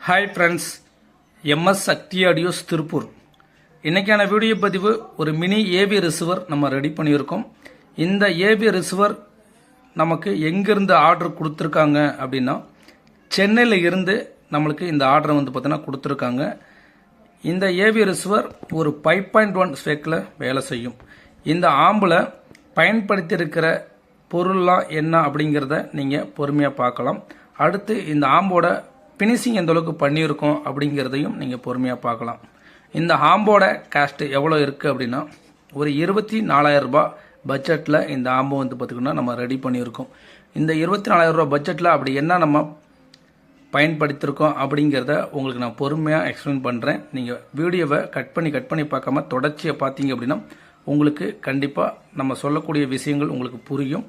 Hi friends, MS சக்தி audios Tiruppur. இன்றைக்கான video பதிவு ஒரு மினி ஏவி ரிசீவர் நம்ம ரெடி பண்ணியிருக்கோம். இந்த ஏவி ரிசீவர் நமக்கு எங்கேருந்து ஆர்டர் கொடுத்துருக்காங்க அப்படின்னா, சென்னையில் இருந்து நம்மளுக்கு இந்த ஆர்டரை பார்த்தீங்கன்னா கொடுத்துருக்காங்க. இந்த ஏவி ரிசீவர் ஒரு 5.1 ஸ்பெக்கில் வேலை செய்யும். இந்த ஆம்பில் பயன்படுத்தியிருக்கிற பொருள்லாம் என்ன அப்படிங்கிறத நீங்கள் பொறுமையாக பார்க்கலாம். அடுத்து இந்த ஆம்போட ஃபினிஷிங் எந்த அளவுக்கு பண்ணியிருக்கோம் அப்படிங்கிறதையும் நீங்கள் பொறுமையாக பார்க்கலாம். இந்த ஆம்போட காஸ்ட்டு எவ்வளோ இருக்குது அப்படின்னா, ஒரு 24,000 ரூபாய் பட்ஜெட்டில் இந்த ஆம்பு பார்த்திங்கன்னா நம்ம ரெடி பண்ணியிருக்கோம். இந்த 24,000 ரூபாய் பட்ஜெட்டில் அப்படி என்ன நம்ம பயன்படுத்தியிருக்கோம் அப்படிங்கிறத உங்களுக்கு நான் பொறுமையாக எக்ஸ்பிளைன் பண்ணுறேன். நீங்கள் வீடியோவை கட் பண்ணி பார்க்காம தொடர்ச்சியை பார்த்தீங்க அப்படின்னா உங்களுக்கு கண்டிப்பாக நம்ம சொல்லக்கூடிய விஷயங்கள் உங்களுக்கு புரியும்.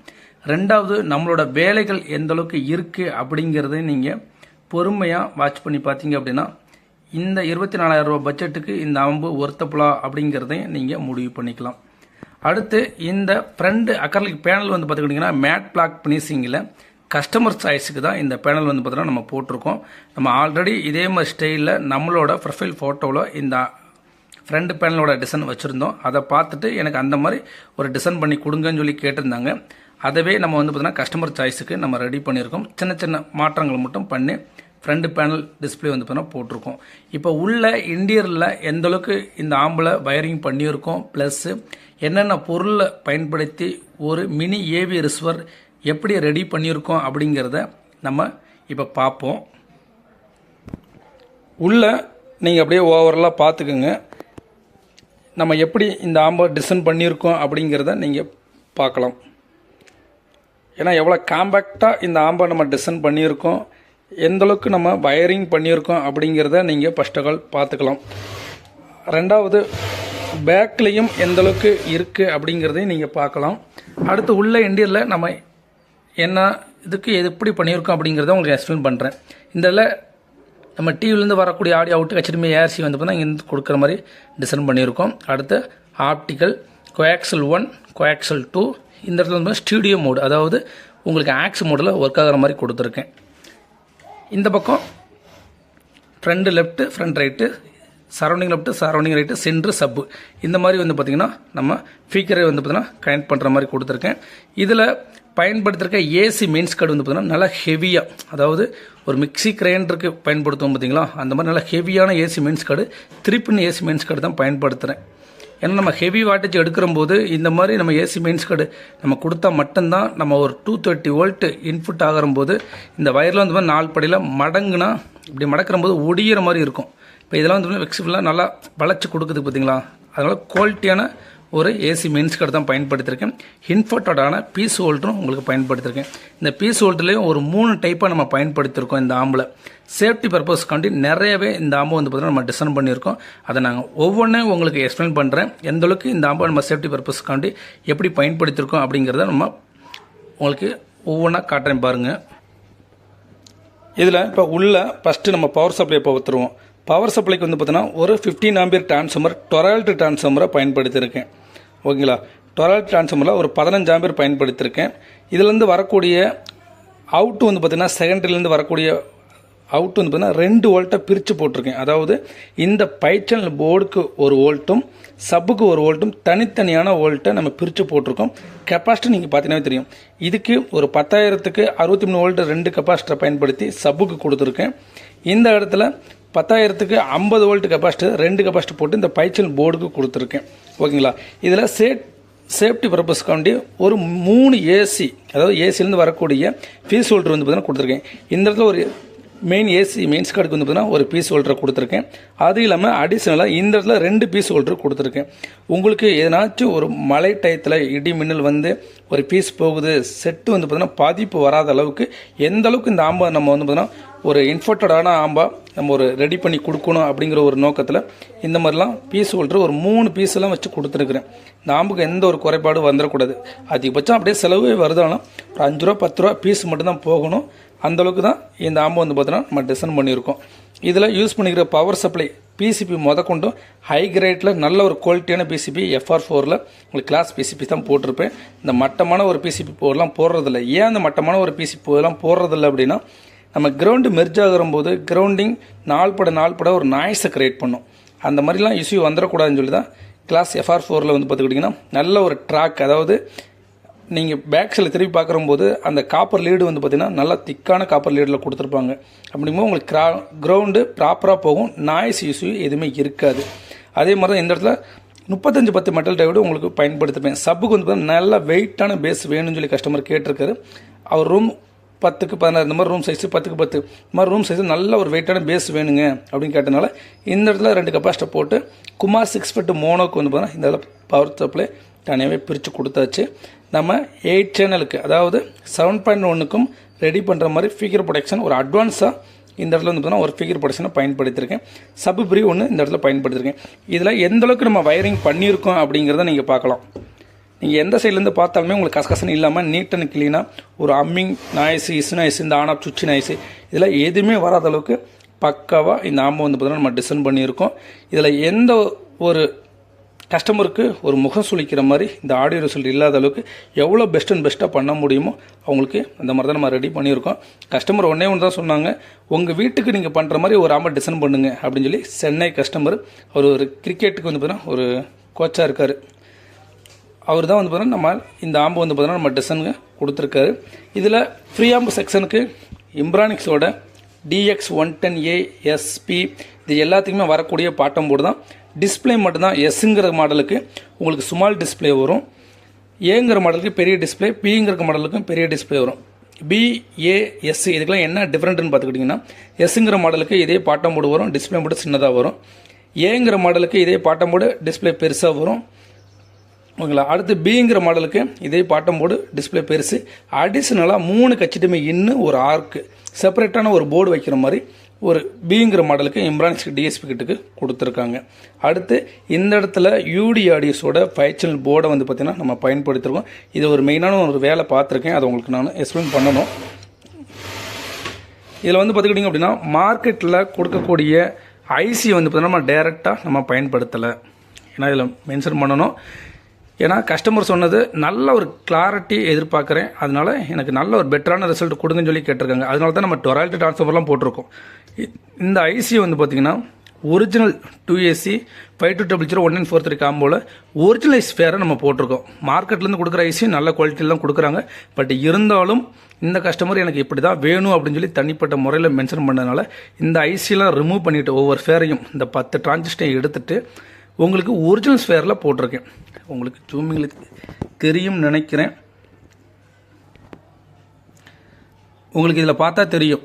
ரெண்டாவது, நம்மளோட வேலைகள் எந்த அளவுக்கு இருக்குது அப்படிங்கிறத நீங்கள் பொறுமையாக வாட்ச் பண்ணி பார்த்தீங்க அப்படின்னா இந்த 24,000 ரூபாய் பட்ஜெட்டுக்கு இந்த ஆம்பு ஒர்த்தபுளா அப்படிங்கிறதையும் நீங்கள் முடிவு பண்ணிக்கலாம். அடுத்து இந்த ஃப்ரண்ட் அக்ரலிக் பேனல் பார்த்துக்கிட்டிங்கன்னா மேட் பிளாக் ஃபினிஷிங்கில் கஸ்டமர் சாய்ஸுக்கு தான் இந்த பேனல் பார்த்தீங்கன்னா நம்ம போட்டிருக்கோம். நம்ம ஆல்ரெடி இதே மாதிரி ஸ்டைலில் நம்மளோட ப்ரொஃபைல் ஃபோட்டோவில் இந்த ஃப்ரண்ட் பேனலோட டிசைன் வச்சுருந்தோம். அதை பார்த்துட்டு எனக்கு அந்த மாதிரி ஒரு டிசைன் பண்ணி கொடுங்கன்னு சொல்லி கேட்டிருந்தாங்க. அதவே நம்ம பார்த்தீங்கன்னா கஸ்டமர் சாய்ஸுக்கு நம்ம ரெடி பண்ணியிருக்கோம். சின்ன மாற்றங்கள் மட்டும் பண்ணி ஃப்ரண்ட் பேனல் டிஸ்பிளே பார்த்தீங்கன்னா போட்டிருக்கோம். இப்போ உள்ள இன்டீரியரில் எந்தளவுக்கு இந்த ஆம்பில் வயரிங் பண்ணியிருக்கோம், ப்ளஸ்ஸு என்னென்ன பொருளை பயன்படுத்தி ஒரு மினி ஏவி ரிசீவர் எப்படி ரெடி பண்ணியிருக்கோம் அப்படிங்கிறத நம்ம இப்போ பார்ப்போம். உள்ள நீங்கள் அப்படியே ஓவரலாக பார்த்துக்குங்க. நம்ம எப்படி இந்த ஆம்பை டிசைன் பண்ணியிருக்கோம் அப்படிங்கிறத நீங்கள் பார்க்கலாம். ஏன்னா எவ்வளோ காம்பேக்டாக இந்த ஆம்பை நம்ம டிசைன் பண்ணியிருக்கோம், எந்தளவுக்கு நம்ம வயரிங் பண்ணியிருக்கோம் அப்படிங்கிறத நீங்கள் ஃபர்ஸ்ட் ஆஃப் ஆல் பார்த்துக்கலாம். ரெண்டாவது, பேக்லேயும் எந்தளவுக்கு இருக்குது அப்படிங்கிறதையும் நீங்கள் பார்க்கலாம். அடுத்து உள்ள இன்டீரியரில் நம்ம என்ன இதுக்கு எப்படி பண்ணியிருக்கோம் அப்படிங்கிறத உங்களுக்கு எக்ஸ்பிளைன் பண்ணுறேன். இதில் நம்ம டிவிலேருந்து வரக்கூடிய ஆடியோ அவுட்டு HDMI ஏஆர்சி பார்த்தீங்கன்னா இங்கேருந்து கொடுக்குற மாதிரி டிசைன் பண்ணியிருக்கோம். அடுத்து ஆப்டிக்கல் கோஆக்சல் 1 கோஆக்சல் 2 இந்த இடத்துல ஸ்டூடியோ மோடு, அதாவது உங்களுக்கு ஆக்ஸ் மோடில் ஒர்க் ஆகிற மாதிரி கொடுத்துருக்கேன். இந்த பக்கம் front left front right, surrounding left surrounding right, centre சப்பு, இந்த மாதிரி பார்த்திங்கன்னா நம்ம ஸ்பீக்கரை பார்த்திங்கன்னா கனெக்ட் பண்ணுற மாதிரி கொடுத்துருக்கேன். இதில் பயன்படுத்திருக்க ஏசி மெயின்ஸ் கார்டு பார்த்திங்கன்னா நல்லா ஹெவியாக, அதாவது ஒரு மிக்சி கிரைண்டருக்கு பயன்படுத்துவோம் பார்த்திங்களா, அந்த மாதிரி நல்லா ஹெவியான AC mains card, 3 AC mains card தான் பயன்படுத்துகிறேன். ஏன்னா நம்ம ஹெவி வாட்டேஜ் எடுக்கிறம்போது இந்த மாதிரி நம்ம ஏசி மெயின்ஸ் கார்டு நம்ம கொடுத்தா மட்டும்தான் நம்ம ஒரு 230 வோல்ட் இன்புட் ஆகிறம்போது இந்த வயரில் மாதிரி 4 படியில் மடங்குனா இப்படி மடக்கிற போது ஒடிகிற மாதிரி இருக்கும். இப்போ இதெல்லாம் ஃப்ளெக்சிபிளாக நல்லா வளைச்சி கொடுக்குது பார்த்திங்களா, அதனால் குவாலிட்டியான ஒரு ஏசி மெயின்ஸ் கார்டு தான் பயன்படுத்தியிருக்கேன். இன்ஃபர்ட்டடான பீஸ் ஹோல்டரும் உங்களுக்கு பயன்படுத்தியிருக்கேன். இந்த பீஸ் ஹோல்டர்லேயும் ஒரு 3 டைப்பாக நம்ம பயன்படுத்தியிருக்கோம். இந்த ஆம்பில் சேஃப்டி பர்பஸ்க்காண்டி நிறையவே இந்த ஆம்பு பார்த்தீங்கன்னா நம்ம டிசைன் பண்ணியிருக்கோம். அதை நாங்கள் ஒவ்வொன்றும் உங்களுக்கு எக்ஸ்பிளைன் பண்ணுறேன். எந்தளவுக்கு இந்த ஆம்பை நம்ம சேஃப்டி பர்பஸ்க்காண்டி எப்படி பயன்படுத்தியிருக்கோம் அப்படிங்கிறத நம்ம உங்களுக்கு ஒவ்வொன்றா காட்டுறேன் பாருங்கள். இதில் இப்போ உள்ள ஃபஸ்ட்டு நம்ம பவர் சப்ளை இப்போ ஊற்றுருவோம். பவர் சப்ளைக்கு பார்த்தீங்கன்னா ஒரு 15 ஆம்பியர் டிரான்ஸ்ஃபார்மர் 12 டிரான்ஸ்ஃபார்மரை பயன்படுத்தியிருக்கேன். ஓகேங்களா, 12 டிரான்ஸ்ஃபார்மரில் ஒரு 15 ஆம்பியர் பயன்படுத்தியிருக்கேன். இதுலேருந்து வரக்கூடிய அவுட்டு பார்த்திங்கன்னா செகண்டரிலேருந்து வரக்கூடிய அவுட்டு பார்த்திங்கன்னா 2 வோல்ட்டை பிரித்து போட்டிருக்கேன். அதாவது இந்த பைச்சல் போர்டுக்கு 1 வோல்ட்டும் சப்புக்கு 1 வோல்ட்டும் தனித்தனியான வோல்ட்டை நம்ம பிரித்து போட்டிருக்கோம். கெப்பாசிட்டி நீங்கள் பார்த்தீங்கன்னா தெரியும். இதுக்கு ஒரு 10,000க்கு 63 வோல்ட் 2 கெப்பாசிட்டரை பயன்படுத்தி சப்புக்கு கொடுத்துருக்கேன். இந்த இடத்துல 10,000க்கு 50 வோல்ட் கெப்பாசிட்டர் 2 கெப்பாசிட்டர் போட்டு இந்த பைச்சல் போர்டுக்கு கொடுத்துருக்கேன். ஓகேங்களா, இதில் சேஃப்டி பர்பஸ்க்காண்டி ஒரு 3 ஏசி, அதாவது ஏசிலேருந்து வரக்கூடிய பீஸ் ஹோல்டர் பார்த்தீங்கன்னா கொடுத்துருக்கேன். இந்த இடத்துல ஒரு மெயின் ஏசி மெயின்ஸ் கார்டுக்கு பார்த்தீங்கன்னா ஒரு பீஸ் ஹோல்டரை கொடுத்துருக்கேன். அது இல்லாமல் அடிஷ்னலாக இந்த இடத்துல 2 பீஸ் ஹோல்டர் கொடுத்துருக்கேன். உங்களுக்கு எதனாச்சும் ஒரு மழை டயத்தில் இடி மின்னல் ஒரு பீஸ் போகுது, செட்டு பார்த்தீங்கன்னா பாதிப்பு வராத அளவுக்கு எந்த அளவுக்கு இந்த ஆம்பை நம்ம பார்த்தீங்கன்னா ஒரு இன்ஃபர்ட்டடான ஆம்பா நம்ம ஒரு ரெடி பண்ணி கொடுக்கணும் அப்படிங்கிற ஒரு நோக்கத்தில் இந்த மாதிரிலாம் பீஸ் ஹோல்டர் ஒரு 3 பீஸெல்லாம் வச்சு கொடுத்துருக்குறேன். இந்த ஆம்புக்கு எந்த ஒரு குறைபாடு வந்துடக்கூடாது. அதிகபட்சம் அப்படியே செலவே வருதாலும் ஒரு 5 ரூபா 10 ரூபா பீஸ் மட்டும்தான் போகணும். அந்தளவுக்கு தான் இந்த ஆம்பு பார்த்தீங்கன்னா நம்ம டிசைன் பண்ணியிருக்கோம். இதில் யூஸ் பண்ணிக்கிற பவர் சப்ளை பிசிபி கொண்டும் ஹை கிரேட்டில் நல்ல ஒரு குவாலிட்டியான பிசிபி FR4ல் உங்களுக்கு கிளாஸ் பிசிபி தான் போட்டிருப்பேன். இந்த மட்டமான ஒரு பிசிபி போர்லாம் போடுறதில்ல. ஏன் அந்த மட்டமான ஒரு பிசிபி போர்லாம் போடுறதில்ல அப்படின்னா, நம்ம கிரவுண்டு மெர்ஜ் ஆகும்போது கிரவுண்டிங் நாள்பட ஒரு நாய்ஸை கிரியேட் பண்ணும். அந்த மாதிரிலாம் இஷ்யூ வந்துடக்கூடாதுன்னு சொல்லி தான் கிளாஸ் FR4ல் வந்து பார்த்துக்கிட்டிங்கன்னா நல்ல ஒரு ட்ராக், அதாவது நீங்கள் பேக் சைடில் திருப்பி பார்க்கும்போது அந்த காப்பர் லீடு வந்து பார்த்திங்கன்னா நல்லா திக்கான காப்பர் லீடில் கொடுத்துருப்பாங்க. அப்படிங்கும்போது உங்களுக்கு கிரவுண்டு ப்ராப்பராக போகும், நாய்ஸ் இஷ்யூ எதுவுமே இருக்காது. அதே மாதிரி தான் இந்த இடத்துல 3510 மெட்டல் டையோடு உங்களுக்கு பயன்படுத்திப்பேன். சப்புக்கு வந்து பார்த்தீங்கன்னா நல்ல வெயிட்டான பேஸ் வேணும்னு சொல்லி கஸ்டமர் கேட்டிருக்காரு. அவர் ரூம் 10க்கு 16 இந்த மாதிரி ரூம் சைஸு 10க்கு 10 இந்த மாதிரி ரூம் சைஸு நல்ல ஒரு வெயிட்டான பேஸ் வேணுங்க அப்படின்னு கேட்டனால இந்த இடத்துல 2 கெப்பாசிட்டர் போட்டு குமார் 6 மோனோக்கு வந்து பார்த்தீங்கன்னா இந்த இடத்துல பவர் சப்ளை தனியாகவே பிரித்து கொடுத்தாச்சு. நம்ம 8 சேனலுக்கு அதாவது 7.1க்கும் ரெடி பண்ணுற மாதிரி ஃபிகர் ப்ரொடக்ஷன் ஒரு அட்வான்ஸாக இந்த இடத்துல வந்து பார்த்தீங்கன்னா ஒரு ஃபிகர் ப்ரொடக்ஷனை பயன்படுத்தியிருக்கேன். சப் ப்ரீ ஒன்று இந்த இடத்துல பயன்படுத்தியிருக்கேன். இதில் எந்தளவுக்கு நம்ம வயரிங் பண்ணியிருக்கோம் அப்படிங்கிறத நீங்கள் பார்க்கலாம். நீங்கள் எந்த சைட்லேருந்து பார்த்தாலுமே உங்களுக்கு கசகசன்னு இல்லாமல் நீட் அண்ட் க்ளீனாக ஒரு அம்மிங் நாய்ஸு இஸ் நாய்ஸு இந்த ஆன் ஆஃப் சுவிட்ச் நாய்ஸு இதெல்லாம் எதுவுமே வராத அளவுக்கு பக்காவாக இந்த ஆம்பை வந்து பார்த்தீங்கன்னா நம்ம டிசைன் பண்ணியிருக்கோம். இதில் எந்த ஒரு கஸ்டமருக்கு ஒரு முகம் சுளிக்கிற மாதிரி இந்த ஆடியோ ரிசல்ட் இல்லாத அளவுக்கு எவ்வளோ பெஸ்ட் அண்ட் பெஸ்ட்டாக பண்ண முடியுமோ அவங்களுக்கு அந்த மாதிரி தான் நம்ம ரெடி பண்ணியிருக்கோம். கஸ்டமர் ஒன்றே ஒன்று தான் சொன்னாங்க, உங்கள் வீட்டுக்கு நீங்கள் பண்ணுற மாதிரி ஒரு ஆம்பை டிசைன் பண்ணுங்க அப்படின்னு சொல்லி. சென்னை கஸ்டமர், அவர் ஒரு கிரிக்கெட்டுக்கு வந்து பார்த்தீங்கன்னா ஒரு கோச்சாக இருக்கார். அவர் தான் வந்து பார்த்தீங்கன்னா நம்ம இந்த ஆம்பு வந்து பார்த்தீங்கன்னா நம்ம டிசைனுங்க கொடுத்துருக்காரு. இதில் ஃப்ரீ ஆம்பு செக்ஷனுக்கு இம்ப்ரானிக்ஸோட DX110A SP இது எல்லாத்துக்குமே வரக்கூடிய பாட்டம் போர்டு தான். டிஸ்பிளே மட்டும்தான் எஸ்ங்கிற மாடலுக்கு உங்களுக்கு ஸ்மால் டிஸ்பிளே வரும், ஏங்கிற மாடலுக்கு பெரிய டிஸ்பிளே, பிங்கிற மாடலுக்கும் பெரிய டிஸ்பிளே வரும். BAS இதுக்கெல்லாம் என்ன டிஃப்ரெண்ட்னு பார்த்துக்கிட்டிங்கன்னா, எஸ்ங்கிற மாடலுக்கு இதே பாட்டம் போர்டு வரும், டிஸ்பிளே போர்டு சின்னதாக வரும். ஏங்கிற மாடலுக்கு இதே பாட்டம் போர்டு டிஸ்பிளே பெருசாக வரும். ஓகேங்களா. அடுத்து பிங்கிற மாடலுக்கு இதே பாட்டம் போர்டு டிஸ்பிளே பெருசு. அடிஷ்னலாக 3 கச்சிட்டுமே இன்னும் ஒரு ஆர்க்கு செப்பரேட்டான ஒரு போர்டு வைக்கிற மாதிரி ஒரு பிங்கிற மாடலுக்கு இம்ப்ரானிக்ஸ் DSP கிட்டுக்கு கொடுத்துருக்காங்க. அடுத்து இந்த இடத்துல UD ஆடியோஸோட 5 சேனல் போர்டை வந்து பார்த்திங்கன்னா நம்ம பயன்படுத்திருக்கோம். இது ஒரு மெயினான ஒரு வேலை பார்த்துருக்கேன், அதை உங்களுக்கு நான் எக்ஸ்பிளைன் பண்ணணும். இதில் வந்து பார்த்துக்கிட்டிங்க அப்படின்னா மார்க்கெட்டில் கொடுக்கக்கூடிய ஐசி வந்து பார்த்திங்கன்னா நம்ம டைரெக்டாக நம்ம பயன்படுத்தலை. ஏன்னா இதில் மென்ஷன் பண்ணணும். ஏன்னா கஸ்டமர் சொன்னது நல்ல ஒரு கிளாரிட்டி எதிர்பார்க்குறேன், அதனால் எனக்கு நல்ல ஒரு பெட்டரான ரிசல்ட் கொடுங்கன்னு சொல்லி கேட்டிருக்காங்க. அதனால தான் நம்ம டொராலிட்டி ட்ரான்ஸ்ஃபார்மர்லாம் போட்டிருக்கோம். இந்த ஐசி வந்து பார்த்திங்கன்னா ஒரிஜினல் 2AC 52001943 காம்போவில் ஒரிஜினல் ஐசி ஃபேரை நம்ம போட்டிருக்கோம். மார்க்கெட்லேருந்து கொடுக்குற ஐசி நல்ல குவாலிட்டியில் தான் கொடுக்குறாங்க. பட் இருந்தாலும் இந்த கஸ்டமர் எனக்கு இப்படி தான் வேணும் அப்படின்னு சொல்லி தனிப்பட்ட முறையில் மென்ஷன் பண்ணதுனால இந்த ஐசியெலாம் ரிமூவ் பண்ணிவிட்டு ஒவ்வொரு ஃபேரையும் இந்த 10 டிரான்சிஸ்டையும் எடுத்துகிட்டு உங்களுக்கு ஒரிஜினல் ஸ்பேரில் போட்டிருக்கேன். உங்களுக்கு ஜூமிங்கில் தெரியும் நினைக்கிறேன், உங்களுக்கு இதில் பார்த்தா தெரியும்.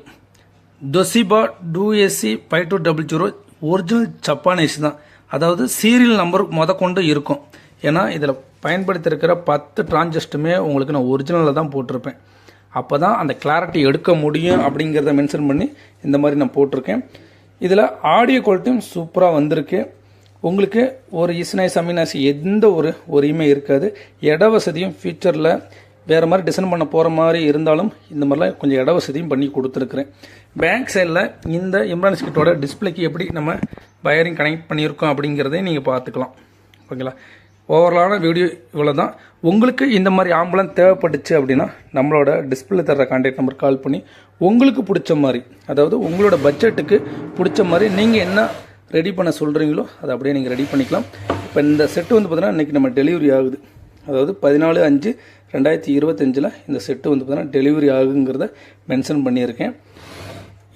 தொசிபா 2AC 5200 ஒரிஜினல் ஜப்பான் ஐசி தான், அதாவது சீரியல் நம்பர் கொண்டு இருக்கும். ஏன்னா இதில் பயன்படுத்தியிருக்கிற 10 டிரான்சிஸ்டுமே உங்களுக்கு நான் ஒரிஜினலில் தான் போட்டிருப்பேன். அப்போ தான் அந்த கிளாரிட்டி எடுக்க முடியும் அப்படிங்கிறத மென்ஷன் பண்ணி இந்த மாதிரி நான் போட்டிருக்கேன். இதில் ஆடியோ குவாலிட்டியும் சூப்பராக வந்திருக்கு. உங்களுக்கு ஒரு இஸ்னாய்ஸ் அமினாசி எந்த ஒரு இருக்காது. இட வசதியும் ஃபியூச்சரில் வேறு மாதிரி டிசைன் பண்ண போகிற மாதிரி இருந்தாலும் இந்த மாதிரிலாம் கொஞ்சம் இட வசதியும் பண்ணி கொடுத்துருக்குறேன். பேக் சைடில் இந்த இம்ப்ரானிக்ஸ் கிட்டோட டிஸ்பிளேக்கு எப்படி நம்ம வயரிங் கனெக்ட் பண்ணியிருக்கோம் அப்படிங்கிறதையும் நீங்கள் பார்த்துக்கலாம். ஓகேங்களா. ஓவராலான வீடியோ இவ்வளோ தான். உங்களுக்கு இந்த மாதிரி ஆம்புலன்ஸ் தேவைப்பட்டுச்சு அப்படின்னா நம்மளோட டிஸ்பிளே தர்ற கான்டாக்ட் நம்பர் கால் பண்ணி உங்களுக்கு பிடிச்ச மாதிரி, அதாவது உங்களோட பட்ஜெட்டுக்கு பிடிச்ச மாதிரி நீங்கள் என்ன ரெடி பண்ண சொல்கிறீங்களோ அதை அப்படியே நீங்கள் ரெடி பண்ணிக்கலாம். இப்போ இந்த செட்டு வந்து பார்த்தீங்கன்னா இன்றைக்கி நம்ம டெலிவரி ஆகுது, அதாவது 14/5/2025 இந்த செட்டு வந்து பார்த்தீங்கன்னா டெலிவரி ஆகுங்கிறத மென்ஷன் பண்ணியிருக்கேன்.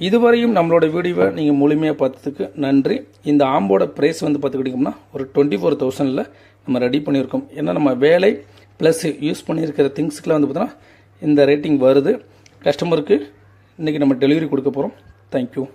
இதுவரையும் நம்மளோட வீடியோவை நீங்கள் முழுமையாக பார்த்ததுக்கு நன்றி. இந்த ஆம்போட ப்ரைஸ் வந்து பார்த்துக்கிட்டிங்கன்னா ஒரு 24,000ல் நம்ம ரெடி பண்ணியிருக்கோம். ஏன்னா நம்ம வேலை ப்ளஸ் யூஸ் பண்ணியிருக்கிற திங்ஸ்க்கெலாம் வந்து பார்த்தீங்கன்னா இந்த ரேட்டிங் வருது. கஸ்டமருக்கு இன்றைக்கி நம்ம டெலிவரி கொடுக்க போகிறோம். தேங்க்யூ.